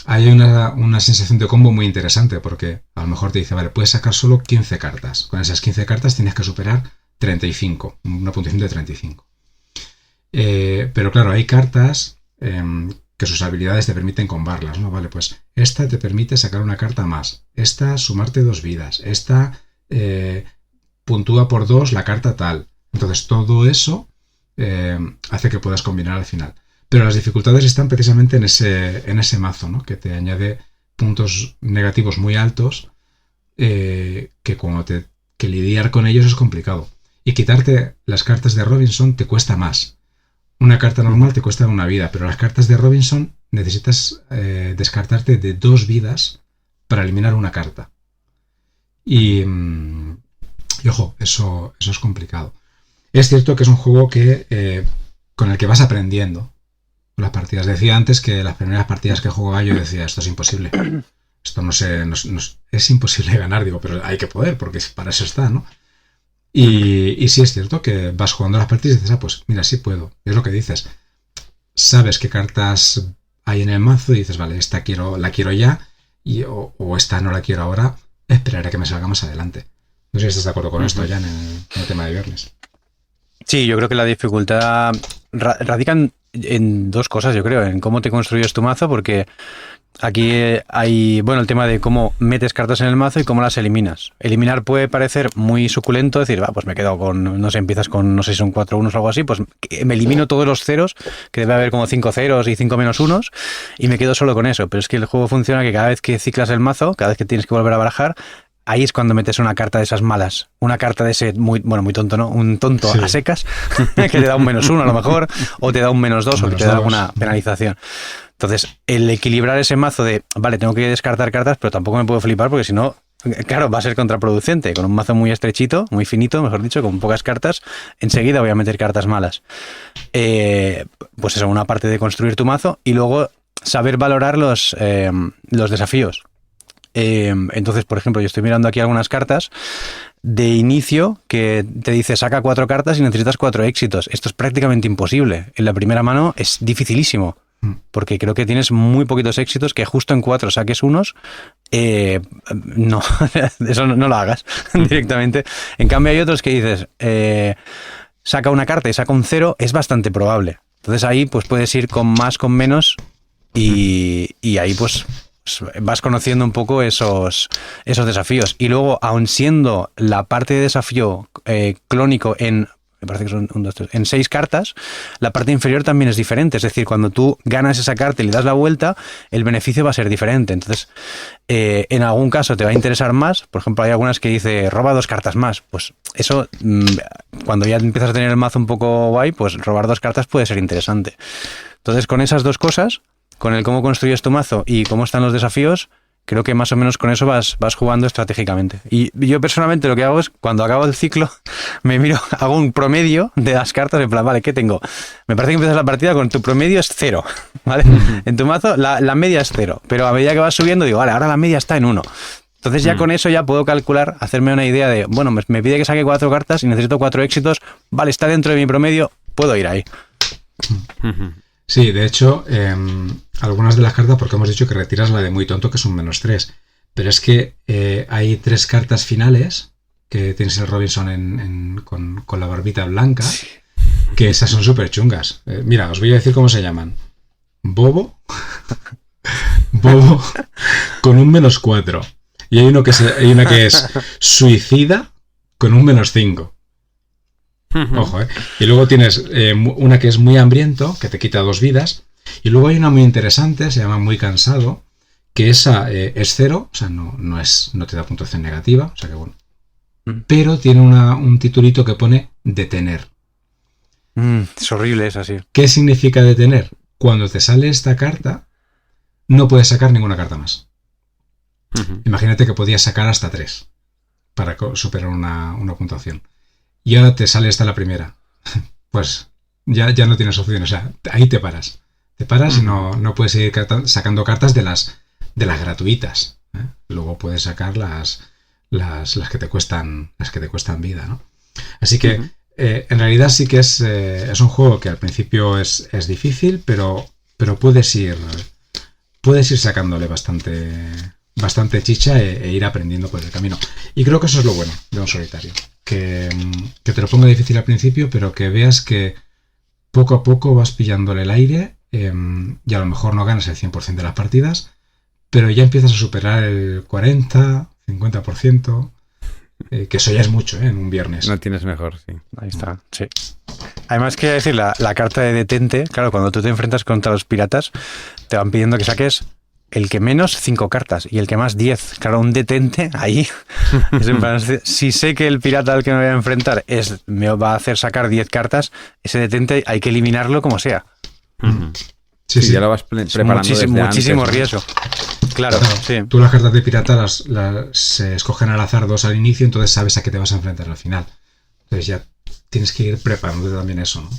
Hay una sensación de combo muy interesante porque a lo mejor te dice, vale, puedes sacar solo 15 cartas. Con esas 15 cartas tienes que superar 35, una puntuación de 35. Pero claro, hay cartas que sus habilidades te permiten combarlas, ¿no? Vale, pues esta te permite sacar una carta más. Esta sumarte 2 vidas. Esta puntúa por 2 la carta tal. Entonces todo eso hace que puedas combinar al final. Pero las dificultades están precisamente en ese mazo, ¿no? Que te añade puntos negativos muy altos que lidiar con ellos es complicado. Y quitarte las cartas de Robinson te cuesta más. Una carta normal te cuesta una vida, pero las cartas de Robinson necesitas descartarte de 2 vidas para eliminar una carta. Y ojo, eso es complicado. Es cierto que es un juego con el que vas aprendiendo las partidas. Decía antes que las primeras partidas que jugaba yo decía, esto es imposible. Esto no es imposible ganar, digo, pero hay que poder, porque para eso está, ¿no? Y sí es cierto que vas jugando las partidas y dices, pues mira, sí puedo. Es lo que dices. Sabes qué cartas hay en el mazo y dices, vale, esta la quiero ya, o esta no la quiero ahora, esperaré a que me salga más adelante. No sé si estás de acuerdo con esto ya en el tema de Viernes. Sí, yo creo que la dificultad radica en 2 cosas, yo creo, en cómo te construyes tu mazo, porque aquí hay, bueno, el tema de cómo metes cartas en el mazo y cómo las eliminas. Eliminar puede parecer muy suculento, decir, pues me quedo con, no sé, empiezas con, no sé si son 4 unos o algo así, pues me elimino todos los ceros, que debe haber como 5 ceros y 5 menos unos, y me quedo solo con eso. Pero es que el juego funciona que cada vez que ciclas el mazo, cada vez que tienes que volver a barajar, ahí es cuando metes una carta de esas malas. Una carta de ese muy tonto, ¿no? Un tonto sí. A secas, que te da un -1 a lo mejor, o te da un -2 o que te da alguna penalización. Entonces, el equilibrar ese mazo de, vale, tengo que descartar cartas, pero tampoco me puedo flipar porque si no, claro, va a ser contraproducente. Con un mazo muy estrechito, muy finito, mejor dicho, con pocas cartas, enseguida voy a meter cartas malas. Pues eso, una parte de construir tu mazo y luego saber valorar los desafíos. Entonces, por ejemplo, yo estoy mirando aquí algunas cartas de inicio que te dice saca 4 cartas y necesitas 4 éxitos. Esto es prácticamente imposible. En la primera mano es dificilísimo, porque creo que tienes muy poquitos éxitos, que justo en 4 saques unos. No, eso no lo hagas directamente. En cambio hay otros que dices saca una carta y saca un 0, es bastante probable. Entonces ahí pues puedes ir con más, con menos y ahí pues vas conociendo un poco esos desafíos. Y luego, aun siendo la parte de desafío clónico me parece que son 1, 2, 3, en 6 cartas, la parte inferior también es diferente. Es decir, cuando tú ganas esa carta y le das la vuelta, el beneficio va a ser diferente. Entonces, en algún caso te va a interesar más. Por ejemplo, hay algunas que dice roba 2 cartas más. Pues eso, cuando ya empiezas a tener el mazo un poco guay, pues robar 2 cartas puede ser interesante. Entonces, con esas 2 cosas, con el cómo construyes tu mazo y cómo están los desafíos, creo que más o menos con eso vas jugando estratégicamente. Y yo personalmente lo que hago es, cuando acabo el ciclo, me miro, hago un promedio de las cartas, en plan, vale, ¿qué tengo? Me parece que empiezas la partida con tu promedio es 0, ¿vale? En tu mazo la media es 0, pero a medida que vas subiendo digo, vale, ahora la media está en 1. Entonces ya con eso ya puedo calcular, hacerme una idea de, bueno, me pide que saque 4 cartas y necesito 4 éxitos, vale, está dentro de mi promedio, puedo ir ahí. Sí, de hecho, algunas de las cartas, porque hemos dicho que retiras la de muy tonto, que es un -3, pero es que hay 3 cartas finales, que tienes el Robinson con la barbita blanca, que esas son súper chungas. Mira, os voy a decir cómo se llaman. Bobo con un -4. Y hay hay una que es suicida con un -5. Ojo, ¿eh? Y luego tienes una que es muy hambriento, que te quita 2 vidas. Y luego hay una muy interesante, se llama muy cansado, que esa es 0, o sea, no te da puntuación negativa, o sea que bueno. Pero tiene un titulito que pone detener. Es horrible, es así. ¿Qué significa detener? Cuando te sale esta carta, no puedes sacar ninguna carta más. Imagínate que podías sacar hasta 3 para superar una puntuación. Y ahora te sale esta la primera. Pues ya no tienes opción. O sea, ahí te paras. Te paras y no puedes seguir sacando cartas de las gratuitas. Luego puedes sacar las que te cuestan vida, ¿no? Así que en realidad sí que es un juego que al principio es difícil, pero puedes ir sacándole bastante chicha e ir aprendiendo por el camino. Y creo que eso es lo bueno de un solitario. Que te lo ponga difícil al principio, pero que veas que poco a poco vas pillándole el aire y a lo mejor no ganas el 100% de las partidas, pero ya empiezas a superar el 40, 50%, que eso ya es mucho en un viernes. No tienes mejor, sí. Ahí está, sí. Además, quería decir, la carta de detente, claro, cuando tú te enfrentas contra los piratas, te van pidiendo que saques el que menos 5 cartas y el que más 10. Claro, un detente ahí. Es en plan, si sé que el pirata al que me voy a enfrentar me va a hacer sacar 10 cartas, ese detente hay que eliminarlo como sea. Sí. Ya lo vas preparando muchísimo antes, riesgo. Claro, sí. Tú las cartas de pirata se escogen al azar 2 al inicio, entonces sabes a qué te vas a enfrentar al final. Entonces ya tienes que ir preparándote también eso, ¿no?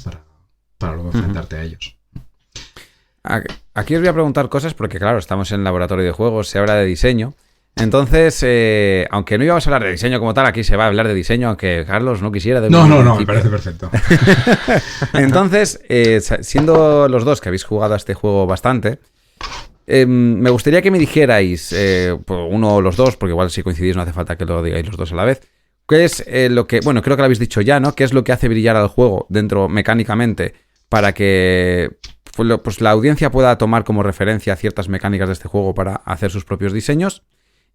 Para luego enfrentarte a ellos. Aquí os voy a preguntar cosas porque, claro, estamos en el laboratorio de juegos, se habla de diseño. Entonces, aunque no íbamos a hablar de diseño como tal, aquí se va a hablar de diseño, aunque Carlos no quisiera. No, me parece perfecto. Entonces, siendo los dos que habéis jugado a este juego bastante, me gustaría que me dijerais, uno o los dos, porque igual si coincidís no hace falta que lo digáis los dos a la vez, qué es lo que, bueno, creo que lo habéis dicho ya, ¿no? ¿Qué es lo que hace brillar al juego dentro mecánicamente para que pues la audiencia pueda tomar como referencia ciertas mecánicas de este juego para hacer sus propios diseños?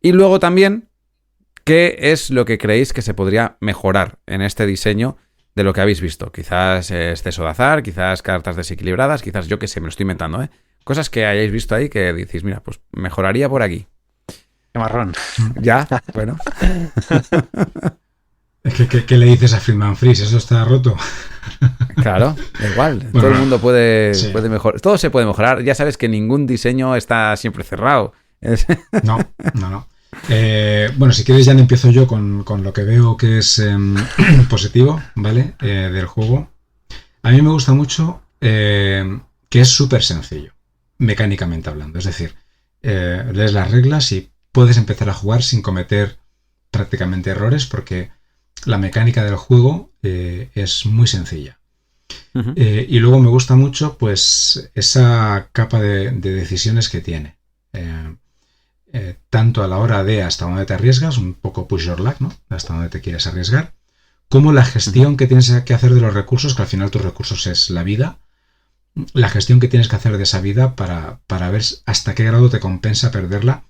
Y luego también, ¿qué es lo que creéis que se podría mejorar en este diseño de lo que habéis visto? Quizás exceso de azar, quizás cartas desequilibradas, quizás yo qué sé, me lo estoy inventando, ¿eh? Cosas que hayáis visto ahí que decís, mira, pues mejoraría por aquí. Qué marrón. Ya, bueno. ¿Qué le dices a Friedman Freeze? ¿Eso está roto? Claro, da igual. Bueno, todo el mundo puede mejorar. Todo se puede mejorar. Ya sabes que ningún diseño está siempre cerrado. No. Bueno, si quieres ya empiezo yo con lo que veo que es positivo, ¿vale? Del juego. A mí me gusta mucho que es súper sencillo, mecánicamente hablando. Es decir, lees las reglas y puedes empezar a jugar sin cometer prácticamente errores porque la mecánica del juego es muy sencilla. Y luego me gusta mucho pues esa capa de decisiones que tiene. Tanto a la hora de hasta dónde te arriesgas, un poco push your luck, ¿no? Hasta dónde te quieres arriesgar, como la gestión que tienes que hacer de los recursos, que al final tus recursos es la vida, la gestión que tienes que hacer de esa vida para ver hasta qué grado te compensa perderla.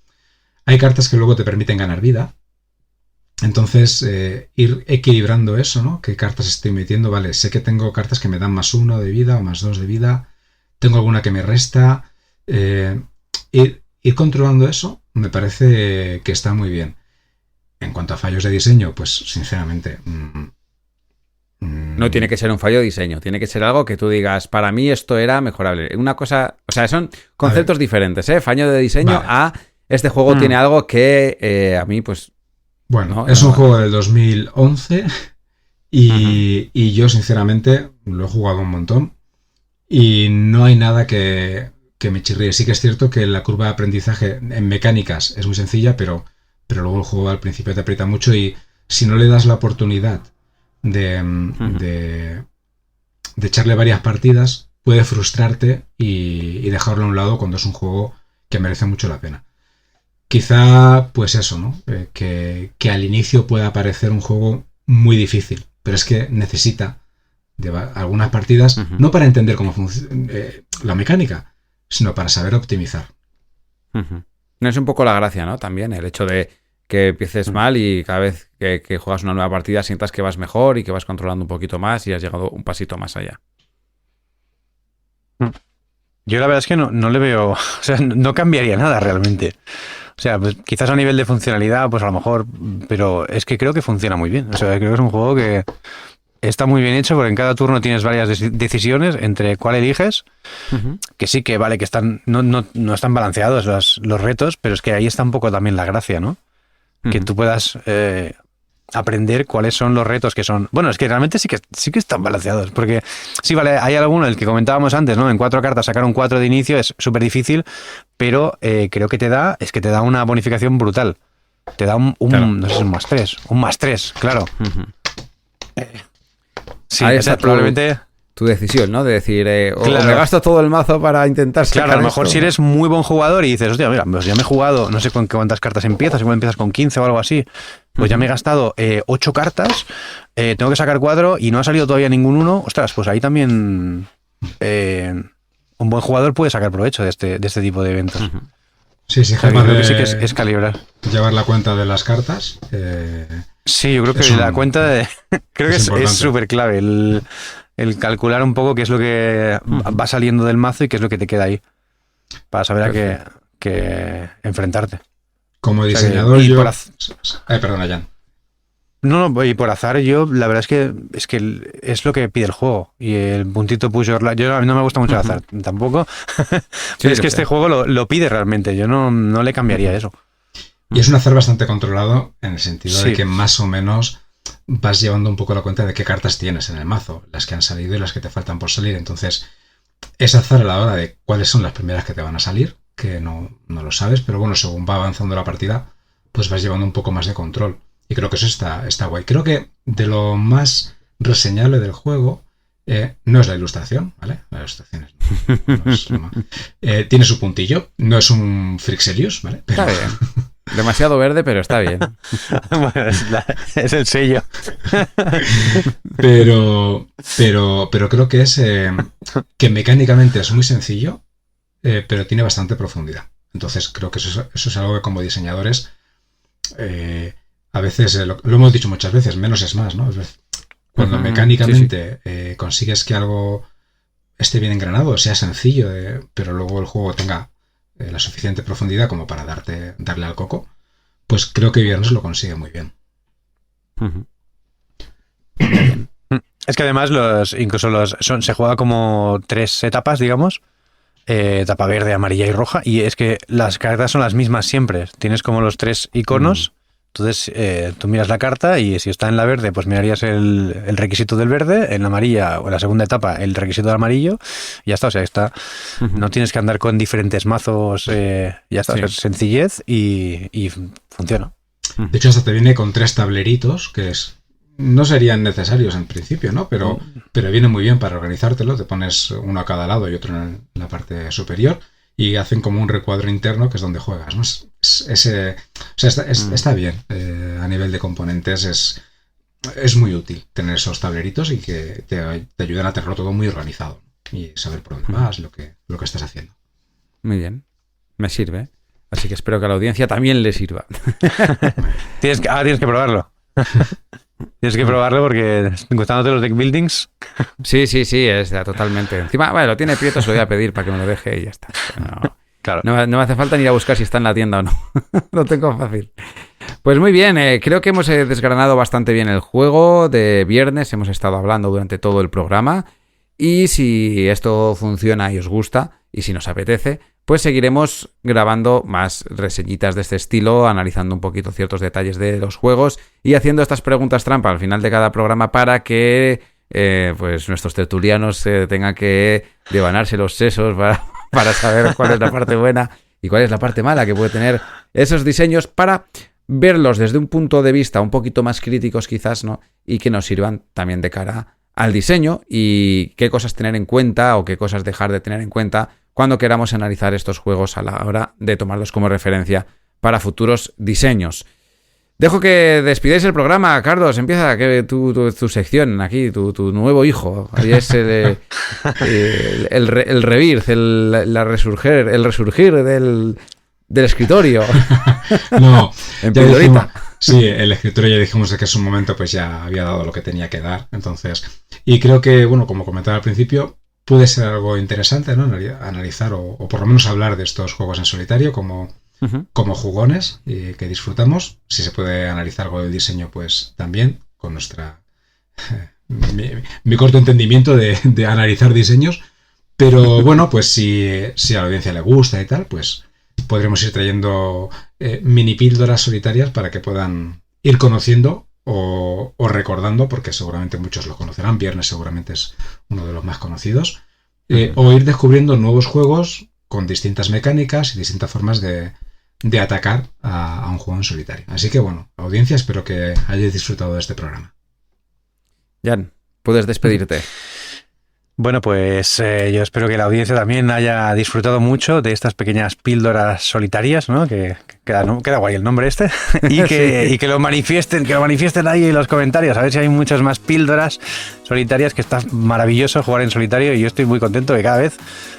Hay cartas que luego te permiten ganar vida, entonces ir equilibrando eso, ¿no? ¿Qué cartas estoy metiendo? Vale, sé que tengo cartas que me dan +1 de vida o +2 de vida, tengo alguna que me resta, ir controlando eso me parece que está muy bien. En cuanto a fallos de diseño, pues sinceramente... No tiene que ser un fallo de diseño, tiene que ser algo que tú digas, para mí esto era mejorable. Una cosa, o sea, son conceptos diferentes, ¿eh? Fallo de diseño a este juego tiene algo que a mí, pues... Bueno, ¿no? Es un juego del 2011 y yo sinceramente lo he jugado un montón y no hay nada que me chirríe. Sí que es cierto que la curva de aprendizaje en mecánicas es muy sencilla, pero luego el juego al principio te aprieta mucho y si no le das la oportunidad de echarle varias partidas, puede frustrarte y dejarlo a un lado cuando es un juego que merece mucho la pena. Quizá, pues eso, ¿no? Que al inicio pueda parecer un juego muy difícil, pero es que necesita algunas partidas, no para entender cómo funciona la mecánica, sino para saber optimizar. No es un poco la gracia, ¿no? También el hecho de que empieces mal y cada vez que juegas una nueva partida sientas que vas mejor y que vas controlando un poquito más y has llegado un pasito más allá. Yo la verdad es que no le veo, o sea, no cambiaría nada realmente. O sea, pues quizás a nivel de funcionalidad, pues a lo mejor, pero es que creo que funciona muy bien. O sea, creo que es un juego que está muy bien hecho porque en cada turno tienes varias decisiones entre cuál eliges, que sí que vale, que están no están balanceados los retos, pero es que ahí está un poco también la gracia, ¿no? Que tú puedas aprender cuáles son los retos que son... Bueno, es que realmente sí que están balanceados, porque sí, vale, hay alguno, el que comentábamos antes, ¿no? En 4 cartas sacar un 4 de inicio es súper difícil, pero creo que te da una bonificación brutal. Te da claro. no sé si un más 3, claro. Sí, ahí esa está probablemente... Tu decisión, ¿no? De decir, claro. o me gasto todo el mazo para intentar sacar Claro, a lo mejor esto. si eres muy buen jugador y dices, hostia, mira, pues ya me he jugado, no sé con cuántas cartas empiezas, igual empiezas con 15 o algo así, pues ya me he gastado 8 cartas, tengo que sacar 4 y no ha salido todavía ningún 1, ostras, pues ahí también un buen jugador puede sacar provecho de este tipo de eventos. Sí, O sea, creo que sí que es calibrar. Llevar la cuenta de las cartas. Sí, yo creo que la cuenta de... creo que es súper clave el calcular un poco qué es lo que va saliendo del mazo y qué es lo que te queda ahí para saber a qué enfrentarte. Como diseñador, o sea, perdona, Jan. No, y por azar yo, la verdad es que es lo que pide el juego. Y el puntito push your luck, a mí no me gusta mucho el azar, tampoco. Sí, es que este juego lo pide realmente, yo no le cambiaría eso. Y es un azar bastante controlado en el sentido de que más o menos vas llevando un poco la cuenta de qué cartas tienes en el mazo, las que han salido y las que te faltan por salir. Entonces, es azar a la hora de cuáles son las primeras que te van a salir, que no lo sabes, pero bueno, según va avanzando la partida, pues vas llevando un poco más de control. Y creo que eso está guay. Creo que de lo más reseñable del juego no es la ilustración, ¿vale? La ilustración tiene su puntillo, no es un Frixelius, ¿vale? Pero... Está bien. Demasiado verde, pero está bien. Bueno, es el sello. Pero creo que es que mecánicamente es muy sencillo, pero tiene bastante profundidad. Entonces creo que eso es algo que como diseñadores a veces, lo hemos dicho muchas veces, menos es más, ¿no? Cuando mecánicamente consigues que algo esté bien engranado, sea sencillo, pero luego el juego tenga la suficiente profundidad como para darle al coco, pues creo que Viernes lo consigue muy bien. Es que además se juega como 3 etapas, digamos. Etapa verde, amarilla y roja. Y es que las cartas son las mismas siempre. Tienes como los 3 iconos. Entonces tú miras la carta y si está en la verde, pues mirarías el requisito del verde, en la amarilla o en la segunda etapa el requisito del amarillo, y ya está, o sea, no tienes que andar con diferentes mazos, ya está, o sea, es sencillez y funciona. De hecho, hasta te viene con 3 tableritos, que no serían necesarios en principio, ¿no? Pero viene muy bien para organizártelo, te pones uno a cada lado y otro en la parte superior, y hacen como un recuadro interno que es donde juegas, ¿no? Está bien. A nivel de componentes es muy útil tener esos tableritos y que te ayudan a tenerlo todo muy organizado y saber por dónde vas, lo que estás haciendo. Muy bien, me sirve. Así que espero que a la audiencia también le sirva. Tienes que probarlo. Tienes que probarlo porque gustándote los deck buildings. Sí, es totalmente. Encima, bueno, lo tiene Prieto, se lo voy a pedir para que me lo deje y ya está. Claro. No me hace falta ni ir a buscar si está en la tienda o no. Lo tengo fácil. Pues muy bien, creo que hemos desgranado bastante bien el juego de Viernes. Hemos estado hablando durante todo el programa. Y si esto funciona y os gusta, y si nos apetece, pues seguiremos grabando más reseñitas de este estilo, analizando un poquito ciertos detalles de los juegos y haciendo estas preguntas trampa al final de cada programa para que pues nuestros tertulianos tengan que devanarse los sesos para saber cuál es la parte buena y cuál es la parte mala que puede tener esos diseños, para verlos desde un punto de vista un poquito más críticos quizás, ¿no? Y que nos sirvan también de cara al diseño y qué cosas tener en cuenta o qué cosas dejar de tener en cuenta cuando queramos analizar estos juegos a la hora de tomarlos como referencia para futuros diseños. Dejo que despidáis el programa, Carlos. Empieza tu sección aquí, tu nuevo hijo. Ahí es el rebirth, el resurgir del escritorio. No, en ya dijimos, Pildorita. sí, el escritorio ya dijimos que en su momento pues ya había dado lo que tenía que dar. Entonces, y creo que, bueno, como comentaba al principio, puede ser algo interesante, ¿no? Analizar o por lo menos hablar de estos juegos en solitario como jugones y que disfrutamos. Si se puede analizar algo del diseño, pues también con mi corto entendimiento de analizar diseños. Pero bueno, pues si a la audiencia le gusta y tal, pues podremos ir trayendo mini píldoras solitarias para que puedan ir conociendo o recordando, porque seguramente muchos lo conocerán. Viernes seguramente es uno de los más conocidos. O ir descubriendo nuevos juegos con distintas mecánicas y distintas formas de atacar a un juego en solitario. Así que bueno, audiencia, espero que hayáis disfrutado de este programa. Jan, puedes despedirte. Bueno, pues yo espero que la audiencia también haya disfrutado mucho de estas pequeñas píldoras solitarias, ¿no? Que queda guay el nombre este. Y que lo manifiesten ahí en los comentarios. A ver si hay muchas más píldoras solitarias, que está maravilloso jugar en solitario y yo estoy muy contento de cada vez.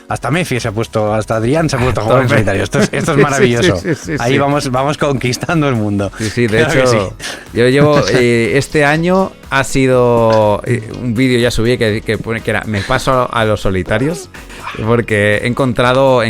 Hasta Mefi se ha puesto, hasta Adrián se ha puesto a jugar en solitario. Esto es maravilloso. Sí. Ahí vamos conquistando el mundo. Sí, de hecho, yo llevo este año ha sido un vídeo ya subí que pone que era me paso a los solitarios, porque he encontrado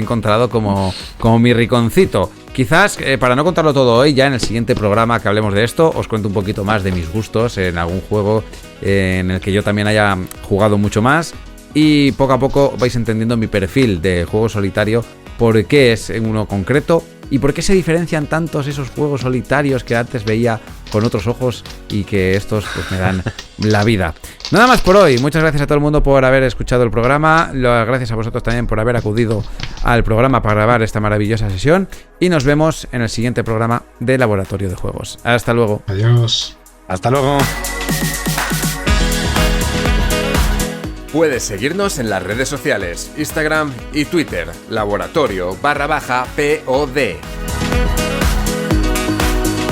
como mi rinconcito. Quizás, para no contarlo todo hoy, ya en el siguiente programa que hablemos de esto, os cuento un poquito más de mis gustos en algún juego en el que yo también haya jugado mucho más. Y poco a poco vais entendiendo mi perfil de juego solitario, por qué es uno concreto y por qué se diferencian tantos esos juegos solitarios que antes veía con otros ojos y que estos pues me dan la vida. Nada más por hoy. Muchas gracias a todo el mundo por haber escuchado el programa. Gracias a vosotros también por haber acudido al programa para grabar esta maravillosa sesión. Y nos vemos en el siguiente programa de Laboratorio de Juegos. Hasta luego. Adiós. Hasta luego. Puedes seguirnos en las redes sociales, Instagram y Twitter, laboratorio_POD.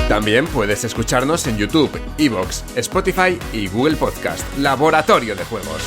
También puedes escucharnos en YouTube, iVoox, Spotify y Google Podcast, Laboratorio de Juegos.